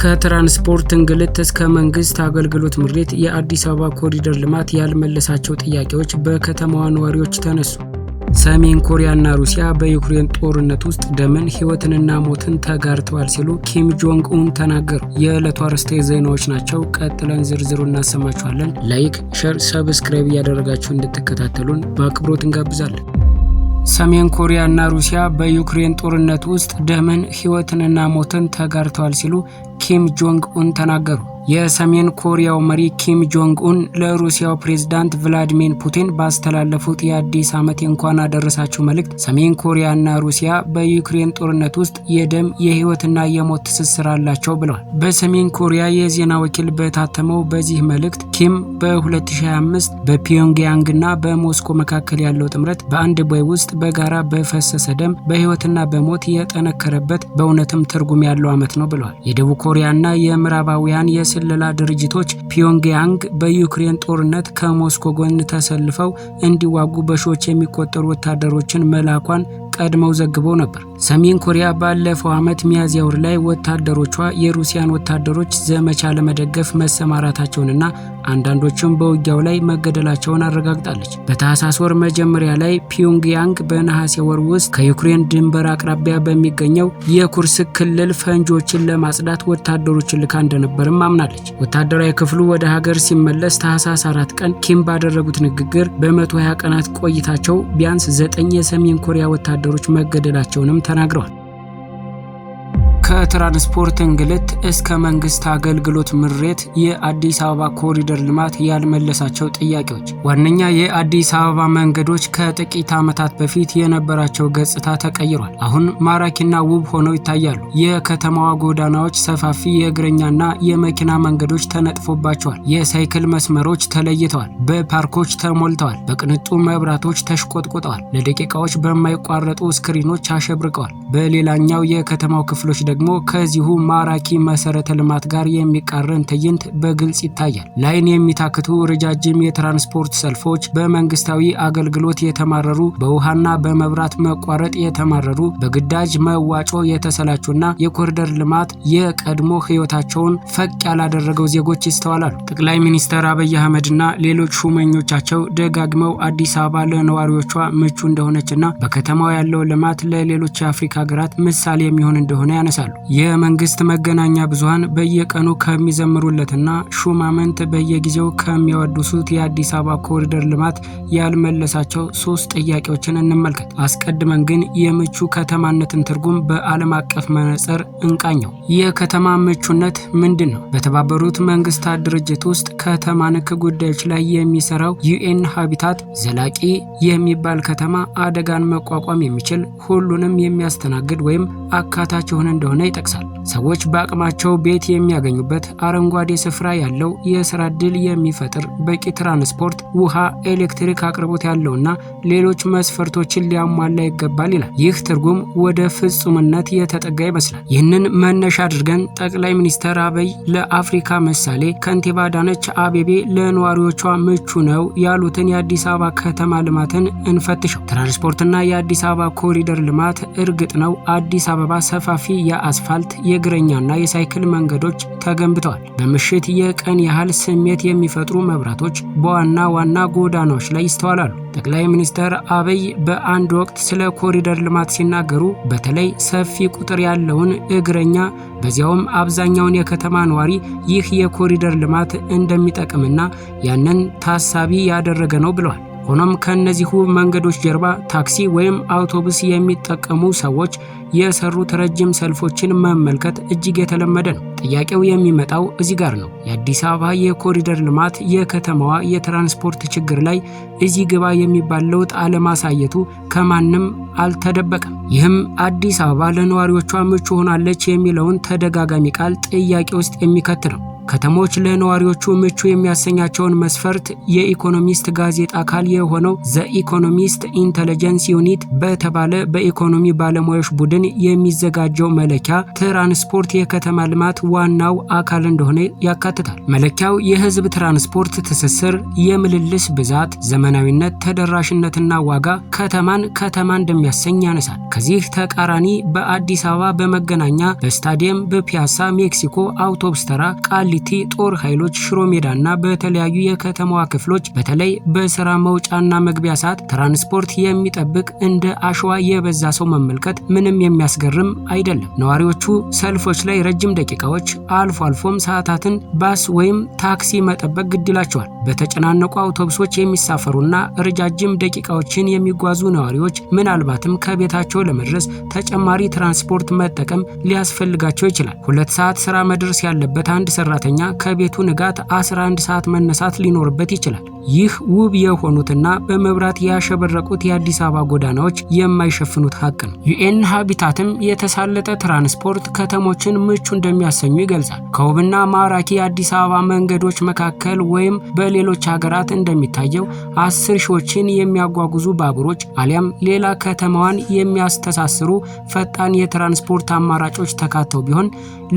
ከትራንስፖርት እንግልት እስከ መንግስት አገልግሎት ምሬት የአዲስ አበባ ኮሪደር ልማት ያልመለሳቸው ጥያቄዎች በከተማዋ ነዋሪዎች ተነሱ። ሰሜን ኮሪያና ሩሲያ በዩክሬን ጦርነት ውስጥ ደምን፣ ሕይወትንና ሞትን ተጋርተዋል ሲሉ ኪም ጆንግ ኡን ተናገሩ። የዕለቱ አርዕስተ ዜናዎች ናቸው። ቀጥለን ዝርዝሩ እናሰማችኋለን። ላይክ፣ ሼር፣ ሰብስክራይብ እያደረጋችሁ እንድትከታተሉን በአክብሮት እንጋብዛለን። ሰሜን ኮሪያና ሩሲያ በዩክሬን ጦርነት ውስጥ ደምን፣ ሕይወትንና ሞትን ተጋርተዋል ሲሉ ኪም ጆንግ ኡን ተናገሩ። የሰሜን ኮሪያው መሪ ኪም ጆንግ ኡን ለሩሲያው ፕሬዝዳንት ቭላዲሚር ፑቲን ባስተላለፉት የአዲስ ዓመት እንኳን አደረሳችሁ መልእክት ሰሜን ኮሪያና ሩሲያ በዩክሬን ጦርነት ውስጥ የደም የሕይወትና የሞት ትስስር አላቸው ብለዋል። በሰሜን ኮሪያ የዜና ወኪል በታተመው በዚህ መልእክት ኪም በ2025 በፒዮንግያንግና በሞስኮ መካከል ያለው ጥምረት በአንድ ቦይ ውስጥ በጋራ በፈሰሰ ደም በሕይወትና በሞት የጠነከረበት በእውነትም ትርጉም ያለው ዓመት ነው ብለዋል። የደቡብ ኮሪያና የምዕራባውያን የስለላ ድርጅቶች ፒዮንግያንግ በዩክሬን ጦርነት ከሞስኮ ጎን ተሰልፈው እንዲዋጉ በሺዎች የሚቆጠሩ ወታደሮችን መላኳን ቀድመው ዘግበው ነበር። ሰሜን ኮሪያ ባለፈው ዓመት ሚያዝያ ወር ላይ ወታደሮቿ የሩሲያን ወታደሮች ዘመቻ ለመደገፍ መሰማራታቸውንና አንዳንዶቹም በውጊያው ላይ መገደላቸውን አረጋግጣለች። በታህሳስ ወር መጀመሪያ ላይ ፒዮንግያንግ በነሐሴ ወር ውስጥ ከዩክሬን ድንበር አቅራቢያ በሚገኘው የኩርስክ ክልል ፈንጂዎችን ለማጽዳት ወታደሮችን ልካ እንደነበርም አምናለች። ወታደራዊ ክፍሉ ወደ ሀገር ሲመለስ ታህሳስ 4 ቀን ኪም ባደረጉት ንግግር በ120 ቀናት ቆይታቸው ቢያንስ 9 የሰሜን ኮሪያ ወታደሮች መገደላቸውንም ተናግረዋል። ከትራንስፖርት እንግልት እስከ መንግስት አገልግሎት ምሬት የአዲስ አበባ ኮሪደር ልማት ያልመለሳቸው ጥያቄዎች። ዋነኛ የአዲስ አበባ መንገዶች ከጥቂት ዓመታት በፊት የነበራቸው ገጽታ ተቀይሯል። አሁን ማራኪና ውብ ሆነው ይታያሉ። የከተማዋ ጎዳናዎች ሰፋፊ የእግረኛና የመኪና መንገዶች ተነጥፎባቸዋል። የሳይክል መስመሮች ተለይተዋል። በፓርኮች ተሞልተዋል። በቅንጡ መብራቶች ተሽቆጥቁጠዋል። ለደቂቃዎች በማይቋረጡ ስክሪኖች አሸብርቀዋል። በሌላኛው የከተማው ክፍሎች ደግሞ ከዚሁ ማራኪ መሰረተ ልማት ጋር የሚቃረን ትዕይንት በግልጽ ይታያል። ላይን የሚታክቱ ረጃጅም የትራንስፖርት ሰልፎች፣ በመንግስታዊ አገልግሎት የተማረሩ፣ በውሃና በመብራት መቋረጥ የተማረሩ፣ በግዳጅ መዋጮ የተሰላቹና የኮሪደር ልማት የቀድሞ ህይወታቸውን ፈቅ ያላደረገው ዜጎች ይስተዋላሉ። ጠቅላይ ሚኒስትር አብይ አህመድና ሌሎች ሹመኞቻቸው ደጋግመው አዲስ አበባ ለነዋሪዎቿ ምቹ እንደሆነችና በከተማው ያለው ልማት ለሌሎች የአፍሪካ ሀገራት ምሳሌ የሚሆን እንደሆነ ያነሳሉ። የመንግስት መገናኛ ብዙሃን በየቀኑ ከሚዘምሩለትና ሹማምንት በየጊዜው ከሚያወድሱት የአዲስ አበባ ኮሪደር ልማት ያልመለሳቸው 3 ጥያቄዎችን እንመልከት። አስቀድመን ግን የምቹ ከተማነትን ትርጉም በዓለም አቀፍ መነጽር እንቃኘው። የከተማ ምቹነት ምንድን ነው? በተባበሩት መንግስታት ድርጅት ውስጥ ከተማ ነክ ጉዳዮች ላይ የሚሰራው ዩኤን ሃቢታት ዘላቂ የሚባል ከተማ አደጋን መቋቋም የሚችል ሁሉንም የሚያስተናግድ ወይም አካታች የሆነ እንደሆነ ይጠቅሳል። ሰዎች በአቅማቸው ቤት የሚያገኙበት፣ አረንጓዴ ስፍራ ያለው፣ የስራ ዕድል የሚፈጥር፣ በቂ ትራንስፖርት፣ ውሃ፣ ኤሌክትሪክ አቅርቦት ያለውና ሌሎች መስፈርቶችን ሊያሟላ ይገባል ይላል። ይህ ትርጉም ወደ ፍጹምነት የተጠጋ ይመስላል። ይህንን መነሻ አድርገን ጠቅላይ ሚኒስትር አብይ ለአፍሪካ ምሳሌ ከንቲባ አዳነች አቤቤ ለነዋሪዎቿ ምቹ ነው ያሉትን የአዲስ አበባ ከተማ ልማትን እንፈትሸው። ትራንስፖርትና የአዲስ አበባ ኮሪደር ልማት እርግጥ ነው አዲስ አበባ ሰፋፊ የአስፋልት የእግረኛና የሳይክል መንገዶች ተገንብተዋል። በምሽት የቀን ያህል ስሜት የሚፈጥሩ መብራቶች በዋና ዋና ጎዳናዎች ላይ ይስተዋላሉ። ጠቅላይ ሚኒስትር አብይ በአንድ ወቅት ስለ ኮሪደር ልማት ሲናገሩ በተለይ ሰፊ ቁጥር ያለውን እግረኛ በዚያውም አብዛኛውን የከተማ ነዋሪ ይህ የኮሪደር ልማት እንደሚጠቅምና ያንን ታሳቢ ያደረገ ነው ብለዋል። ሆኖም ከነዚህ መንገዶች ጀርባ ታክሲ ወይም አውቶቡስ የሚጠቀሙ ሰዎች የሰሩት ረጅም ሰልፎችን መመልከት እጅግ የተለመደ ነው። ጥያቄው የሚመጣው እዚህ ጋር ነው። የአዲስ አበባ የኮሪደር ልማት የከተማዋ የትራንስፖርት ችግር ላይ እዚህ ግባ የሚባል ለውጥ አለማሳየቱ ከማንም አልተደበቀም። ይህም አዲስ አበባ ለነዋሪዎቿ ምቹ ሆናለች የሚለውን ተደጋጋሚ ቃል ጥያቄ ውስጥ የሚከት ነው። ከተሞች ለነዋሪዎቹ ምቹ የሚያሰኛቸውን መስፈርት የኢኮኖሚስት ጋዜጣ አካል የሆነው ዘ ኢኮኖሚስት ኢንተለጀንስ ዩኒት በተባለ በኢኮኖሚ ባለሙያዎች ቡድን የሚዘጋጀው መለኪያ ትራንስፖርት የከተማ ልማት ዋናው አካል እንደሆነ ያካትታል። መለኪያው የህዝብ ትራንስፖርት ትስስር፣ የምልልስ ብዛት፣ ዘመናዊነት፣ ተደራሽነትና ዋጋ ከተማን ከተማ እንደሚያሰኝ ያነሳል። ከዚህ ተቃራኒ በአዲስ አበባ በመገናኛ፣ በስታዲየም፣ በፒያሳ፣ ሜክሲኮ፣ አውቶቡስ ተራ፣ ቃሊቲ፣ ጦር ኃይሎች፣ ሽሮ ሜዳና በተለያዩ የከተማዋ ክፍሎች በተለይ በስራ መውጫና መግቢያ ሰዓት ትራንስፖርት የሚጠብቅ እንደ አሸዋ የበዛ ሰው መመልከት ምንም የሚያስገርም አይደለም። ነዋሪዎቹ ሰልፎች ላይ ረጅም ደቂቃዎች አልፎ አልፎም ሰዓታትን ባስ ወይም ታክሲ መጠበቅ ግድ ይላቸዋል። በተጨናነቁ አውቶቡሶች የሚሳፈሩና ረጃጅም ደቂቃዎችን የሚጓዙ ነዋሪዎች ምናልባትም ከቤታቸው ለመድረስ ተጨማሪ ትራንስፖርት መጠቀም ሊያስፈልጋቸው ይችላል። 2 ሰዓት ስራ መድረስ ያለበት አንድ ሰራተኛ ከቤቱ ንጋት 11 ሰዓት መነሳት ሊኖርበት ይችላል። ይህ ውብ የሆኑትና በመብራት ያሸበረቁት የአዲስ አበባ ጎዳናዎች የማይሸፍኑት ሀቅ ነው። ዩኤን ሃቢታትም የተሳለጠ ትራንስፖርት ከተሞችን ምቹ እንደሚያሰኙ ይገልጻል። ከውብና ማራኪ የአዲስ አበባ መንገዶች መካከል ወይም በሌሎች ሀገራት እንደሚታየው 10 ሺዎችን የሚያጓጉዙ ባቡሮች አሊያም ሌላ ከተማዋን የሚያስተሳስሩ ፈጣን የትራንስፖርት አማራጮች ተካተው ቢሆን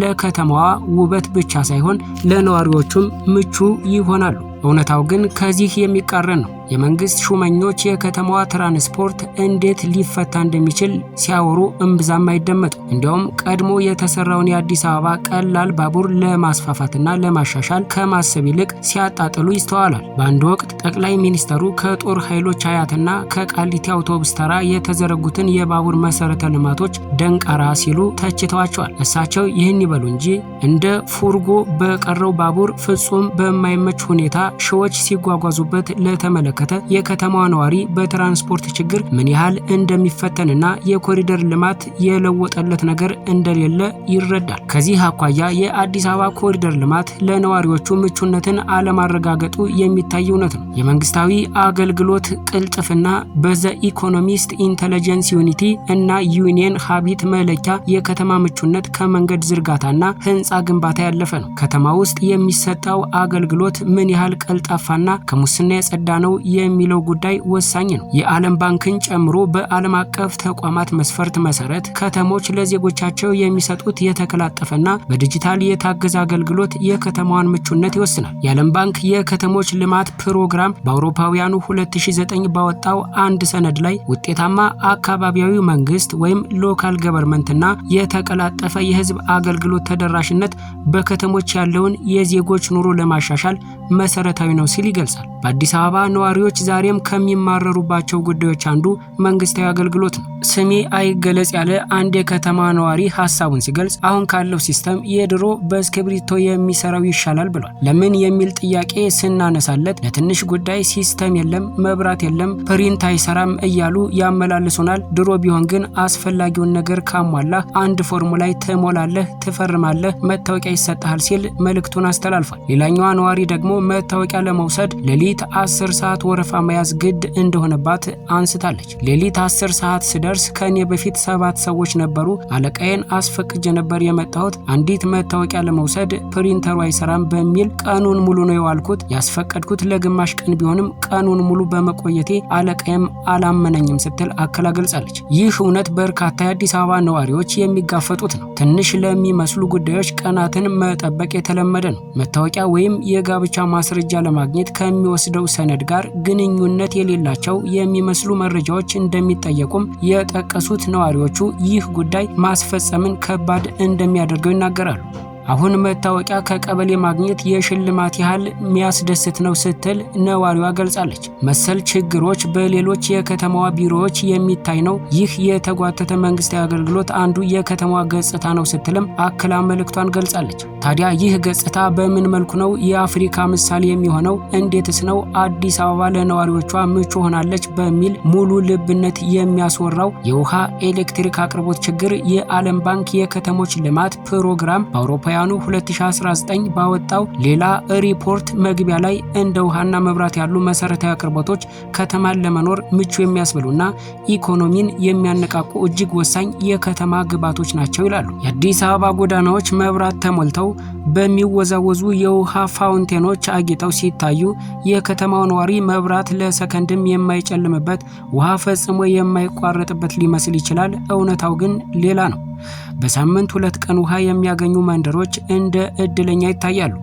ለከተማዋ ውበት ብቻ ሳይሆን ለነዋሪዎቹም ምቹ ይሆናሉ። እውነታው ግን ከዚህ የሚቃረን ነው። የመንግስት ሹመኞች የከተማዋ ትራንስፖርት እንዴት ሊፈታ እንደሚችል ሲያወሩ እምብዛም አይደመጡ። እንዲያውም ቀድሞ የተሰራውን የአዲስ አበባ ቀላል ባቡር ለማስፋፋትና ለማሻሻል ከማሰብ ይልቅ ሲያጣጥሉ ይስተዋላል። በአንድ ወቅት ጠቅላይ ሚኒስተሩ ከጦር ኃይሎች ሀያትና ከቃሊቲ አውቶቡስ ተራ የተዘረጉትን የባቡር መሰረተ ልማቶች ደንቃራ ሲሉ ተችተዋቸዋል። እሳቸው ይህን ይበሉ እንጂ እንደ ፉርጎ በቀረው ባቡር ፍጹም በማይመች ሁኔታ ሺዎች ሲጓጓዙበት ለተመለከተ የከተማዋ ነዋሪ በትራንስፖርት ችግር ምን ያህል እንደሚፈተንና የኮሪደር ልማት የለወጠለት ነገር እንደሌለ ይረዳል። ከዚህ አኳያ የአዲስ አበባ ኮሪደር ልማት ለነዋሪዎቹ ምቹነትን አለማረጋገጡ የሚታይ እውነት ነው። የመንግስታዊ አገልግሎት ቅልጥፍና በዘ ኢኮኖሚስት ኢንተለጀንስ ዩኒቲ እና ዩኒየን ሃቢት መለኪያ የከተማ ምቹነት ከመንገድ ዝርጋታና ህንፃ ግንባታ ያለፈ ነው። ከተማ ውስጥ የሚሰጠው አገልግሎት ምን ያህል ቀልጣፋና ከሙስና የጸዳ ነው የሚለው ጉዳይ ወሳኝ ነው። የዓለም ባንክን ጨምሮ በዓለም አቀፍ ተቋማት መስፈርት መሰረት ከተሞች ለዜጎቻቸው የሚሰጡት የተቀላጠፈና በዲጂታል የታገዘ አገልግሎት የከተማዋን ምቹነት ይወስናል። የዓለም ባንክ የከተሞች ልማት ፕሮግራም በአውሮፓውያኑ 2009 ባወጣው አንድ ሰነድ ላይ ውጤታማ አካባቢያዊ መንግስት ወይም ሎካል ገቨርንመንትና የተቀላጠፈ የህዝብ አገልግሎት ተደራሽነት በከተሞች ያለውን የዜጎች ኑሮ ለማሻሻል መሰረታዊ ነው ሲል ይገልጻል። በአዲስ አበባ ነዋሪዎች ዛሬም ከሚማረሩባቸው ጉዳዮች አንዱ መንግስታዊ አገልግሎት ነው። ስሜ አይገለጽ ያለ አንድ የከተማ ነዋሪ ሐሳቡን ሲገልጽ አሁን ካለው ሲስተም የድሮ በእስክሪብቶ የሚሰራው ይሻላል ብሏል። ለምን የሚል ጥያቄ ስናነሳለት ለትንሽ ጉዳይ ሲስተም የለም፣ መብራት የለም፣ ፕሪንት አይሰራም እያሉ ያመላልሱናል። ድሮ ቢሆን ግን አስፈላጊውን ነገር ካሟላ አንድ ፎርም ላይ ትሞላለህ፣ ትፈርማለህ፣ መታወቂያ ይሰጣል ሲል መልእክቱን አስተላልፏል። ሌላኛዋ ነዋሪ ደግሞ መታወቂያ ለመውሰድ ሌሊት 10 ሰዓት ወረፋ መያዝ ግድ እንደሆነባት አንስታለች። ሌሊት 10 ሰዓት ስደርስ ከኔ በፊት 7 ሰዎች ነበሩ። አለቃዬን አስፈቅጄ ነበር የመጣሁት። አንዲት መታወቂያ ለመውሰድ ፕሪንተሩ አይሰራም በሚል ቀኑን ሙሉ ነው የዋልኩት። ያስፈቀድኩት ለግማሽ ቀን ቢሆንም ቀኑን ሙሉ በመቆየቴ አለቃዬም አላመነኝም ስትል አክላ ገልጻለች። ይህ እውነት በርካታ የአዲስ አበባ ነዋሪዎች የሚጋፈጡት ነው። ትንሽ ለሚመስሉ ጉዳዮች ቀናትን መጠበቅ የተለመደ ነው። መታወቂያ ወይም የጋብቻ ማስረጃ ለማግኘት ከሚወስደው ሰነድ ጋር ግንኙነት የሌላቸው የሚመስሉ መረጃዎች እንደሚጠየቁም የጠቀሱት ነዋሪዎቹ ይህ ጉዳይ ማስፈጸምን ከባድ እንደሚያደርገው ይናገራሉ። አሁን መታወቂያ ከቀበሌ ማግኘት የሽልማት ያህል የሚያስደስት ነው ስትል ነዋሪዋ ገልጻለች። መሰል ችግሮች በሌሎች የከተማዋ ቢሮዎች የሚታይ ነው። ይህ የተጓተተ መንግስታዊ አገልግሎት አንዱ የከተማዋ ገጽታ ነው ስትልም አክላ መልእክቷን ገልጻለች። ታዲያ ይህ ገጽታ በምን መልኩ ነው የአፍሪካ ምሳሌ የሚሆነው? እንዴትስ ነው አዲስ አበባ ለነዋሪዎቿ ምቹ ሆናለች? በሚል ሙሉ ልብነት የሚያስወራው የውሃ ኤሌክትሪክ አቅርቦት ችግር የዓለም ባንክ የከተሞች ልማት ፕሮግራም በአውሮፓ በጎርጎሮሳውያኑ 2019 ባወጣው ሌላ ሪፖርት መግቢያ ላይ እንደ ውሃና መብራት ያሉ መሰረታዊ አቅርቦቶች ከተማን ለመኖር ምቹ የሚያስብሉና ኢኮኖሚን የሚያነቃቁ እጅግ ወሳኝ የከተማ ግብዓቶች ናቸው ይላሉ። የአዲስ አበባ ጎዳናዎች መብራት ተሞልተው በሚወዛወዙ የውሃ ፋውንቴኖች አጊጠው ሲታዩ የከተማው ነዋሪ መብራት ለሰከንድም የማይጨልምበት፣ ውሃ ፈጽሞ የማይቋረጥበት ሊመስል ይችላል። እውነታው ግን ሌላ ነው። በሳምንት 2 ቀን ውሃ የሚያገኙ መንደሮች እንደ እድለኛ ይታያሉ።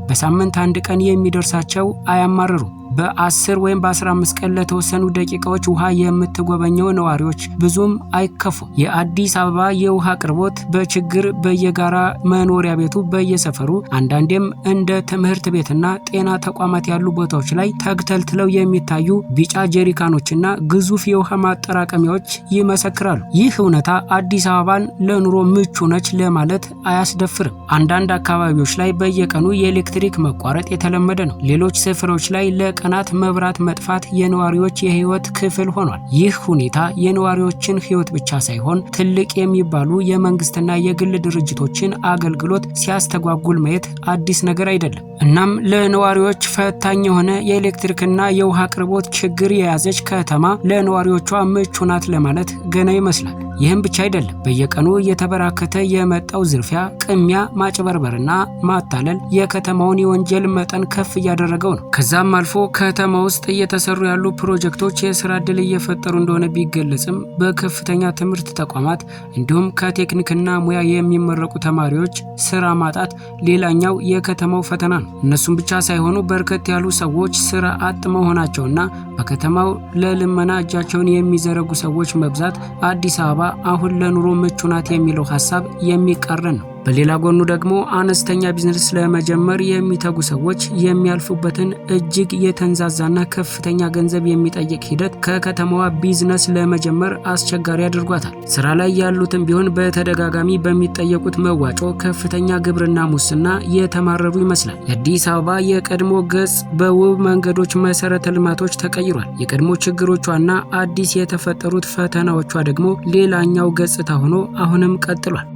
በሳምንት 1 ቀን የሚደርሳቸው አያማርሩ። በ10 ወይም በ15 ቀን ለተወሰኑ ደቂቃዎች ውሃ የምትጎበኘው ነዋሪዎች ብዙም አይከፉ። የአዲስ አበባ የውሃ አቅርቦት በችግር በየጋራ መኖሪያ ቤቱ በየሰፈሩ አንዳንዴም እንደ ትምህርት ቤትና ጤና ተቋማት ያሉ ቦታዎች ላይ ተግተልትለው የሚታዩ ቢጫ ጀሪካኖችና ግዙፍ የውሃ ማጠራቀሚያዎች ይመሰክራሉ። ይህ እውነታ አዲስ አበባን ለኑሮ ምቹ ነች ለማለት አያስደፍርም። አንዳንድ አካባቢዎች ላይ በየቀኑ የኤሌክትሪክ መቋረጥ የተለመደ ነው። ሌሎች ስፍራዎች ላይ ለቀናት መብራት መጥፋት የነዋሪዎች የህይወት ክፍል ሆኗል። ይህ ሁኔታ የነዋሪዎችን ህይወት ብቻ ሳይሆን ትልቅ የሚባሉ የመንግስትና የግል ድርጅቶችን አገልግሎት ሲያስተጓጉል ማየት አዲስ ነገር አይደለም። እናም ለነዋሪዎች ፈታኝ የሆነ የኤሌክትሪክና የውሃ አቅርቦት ችግር የያዘች ከተማ ለነዋሪዎቿ ምቹ ናት ለማለት ገና ይመስላል። ይህም ብቻ አይደለም። በየቀኑ እየተበራከተ የመጣው ዝርፊያ፣ ቅሚያ፣ ማጭበርበርና ማታለል የከተማውን የወንጀል መጠን ከፍ እያደረገው ነው። ከዛም አልፎ ከተማ ውስጥ እየተሰሩ ያሉ ፕሮጀክቶች የስራ ዕድል እየፈጠሩ እንደሆነ ቢገለጽም በከፍተኛ ትምህርት ተቋማት እንዲሁም ከቴክኒክና ሙያ የሚመረቁ ተማሪዎች ስራ ማጣት ሌላኛው የከተማው ፈተና ነው። እነሱም ብቻ ሳይሆኑ በርከት ያሉ ሰዎች ስራ አጥ መሆናቸውና በከተማው ለልመና እጃቸውን የሚዘረጉ ሰዎች መብዛት አዲስ አበባ አሁን ለኑሮ ምቹ ናት የሚለው ሐሳብ የሚቃረን ነው። በሌላ ጎኑ ደግሞ አነስተኛ ቢዝነስ ለመጀመር የሚተጉ ሰዎች የሚያልፉበትን እጅግ የተንዛዛና ከፍተኛ ገንዘብ የሚጠይቅ ሂደት ከከተማዋ ቢዝነስ ለመጀመር አስቸጋሪ አድርጓታል። ስራ ላይ ያሉትም ቢሆን በተደጋጋሚ በሚጠየቁት መዋጮ፣ ከፍተኛ ግብርና ሙስና የተማረሩ ይመስላል። የአዲስ አበባ የቀድሞ ገጽ በውብ መንገዶች፣ መሰረተ ልማቶች ተቀይሯል። የቀድሞ ችግሮቿና አዲስ የተፈጠሩት ፈተናዎቿ ደግሞ ሌላኛው ገጽታ ሆኖ አሁንም ቀጥሏል።